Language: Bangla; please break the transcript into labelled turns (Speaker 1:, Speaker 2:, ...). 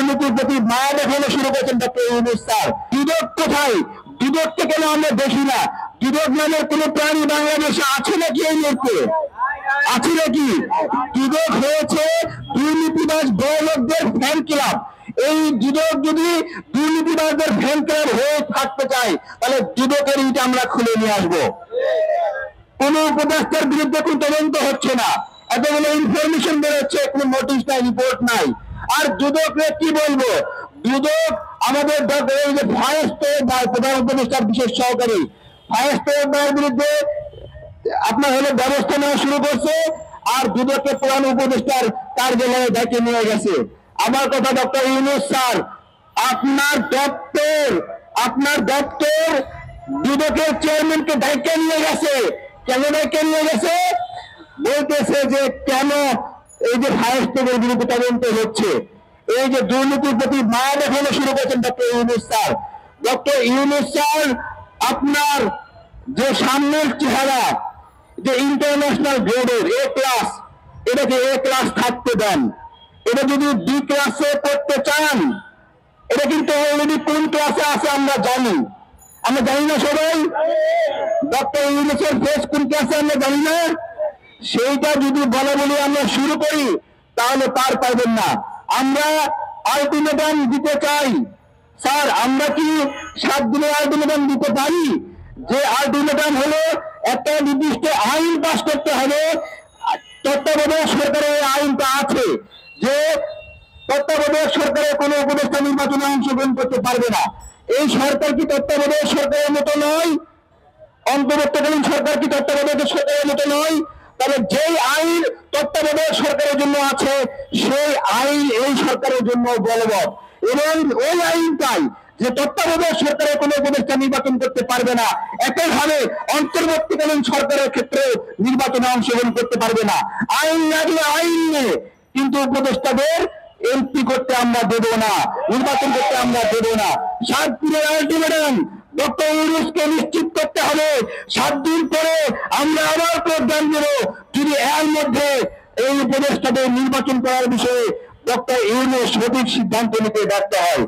Speaker 1: দুর্নীতির প্রতি মায়া দেখানো শুরু করেছেন ডক্টর ইউনূস স্যার। দুদক কোথায়? দুদককে কেন আমরা দেখি না? দুদক নামের কোন প্রাণী বাংলাদেশে আছে নাকি? এই মুহূর্তে আছে নাকি? দুদক হয়েছে দুর্নীতিবাজ বড় লোকদের ফ্যান ক্লাব। এই দুদক যদি দুর্নীতিবাজদের ফ্যান ক্লাব হয়ে থাকতে চায়, তাহলে দুদকের ইট আমরা খুলে নিয়ে আসবো। কোন উপদেষ্টার বিরুদ্ধে কোন তদন্ত হচ্ছে না, এতগুলো ইনফরমেশন বেরোচ্ছে, কোন নোটিশ নাই, রিপোর্ট নাই। আর দুদককে কি বলবো? দুদক আমাদের ফায়ার প্রধান উপদেষ্টার বিশেষ সহকারী ফায়ার বিরুদ্ধে আপনার ব্যবস্থা নেওয়া শুরু করছে, আর দুদককে প্রধান উপদেষ্টার কার্যালয়ে ডেকে নিয়ে গেছে। আমার কথা, ডক্টর ইউনূস স্যার, আপনার দপ্তর দুদকের চেয়ারম্যানকে ডেকে নিয়ে গেছে। কেন ডেকে নিয়ে গেছে? বলতেছে যে কেন এই যে ফায়ার বিরুদ্ধে তদন্ত হচ্ছে, এই যে দুর্নীতির প্রতি মায়া দেখানো শুরু করেছেন doctor Yunus sir. Doctor Yunus sir, আপনার যে সামনের চেহারা, যে ইন্টারন্যাশনাল গ্রেডের এ ক্লাস, এটাকে এ ক্লাস থাকতে দেন। এটা যদি বি ক্লাসে করতে চান, এটা কিন্তু অলরেডি কোন ক্লাসে আছে আমরা জানি না সবাই। ডক্টর ইউনূসের ফেস কোন ক্লাসে আমরা জানি না। সেইটা যদি বলা বলি আমরা শুরু করি, তাহলে পার পাবেন না। আমরা আলটিমেটাম দিতে চাই স্যার। আমরা কি 7 দিনের আলটিমেটাম দিতে পারি? যে আলটিমেটাম হলো একটা নির্দিষ্ট আইন পাস করতে হবে। তত্ত্বাবধায়ক সরকারের আইনটা আছে যে তত্ত্বাবধায়ক সরকারের কোন উপদেষ্টা নির্বাচনে অংশগ্রহণ করতে পারবে না। এই সরকার কি তত্ত্বাবধায়ক সরকারের মতো নয়? অন্তর্বর্তীকালীন সরকার কি তত্ত্বাবধায়ক সরকারের মতো নয়? তাহলে যেই আইন তত্ত্বাবধায়ক সরকারের জন্য আছে, সেই আইন এই সরকারের জন্য বলবৎ। এবং ওই আইনটাই যে তত্ত্বাবধায়ক সরকারের কোন উপদেষ্টা নির্বাচন করতে পারবে না, একইভাবে অন্তর্বর্তীকালীন সরকারের ক্ষেত্রে নির্বাচনে অংশগ্রহণ করতে পারবে না। আইন লাগলে আইন নিয়ে, কিন্তু উপদেষ্টাদের এমপি করতে আমরা দেব না, নির্বাচন করতে আমরা দেব না। 7 দিনের আলটিমেটাম ডক্টর ইউনূসকে নিশ্চিত করতে হবে। 7 দিন পরে আমরা আবার প্রোগ্রাম দেব, যদি এর মধ্যে এই উপদেষ্টাদের নির্বাচন করার বিষয়ে ডক্টর ইউনূস সঠিক সিদ্ধান্ত নিতে ব্যর্থ হয়।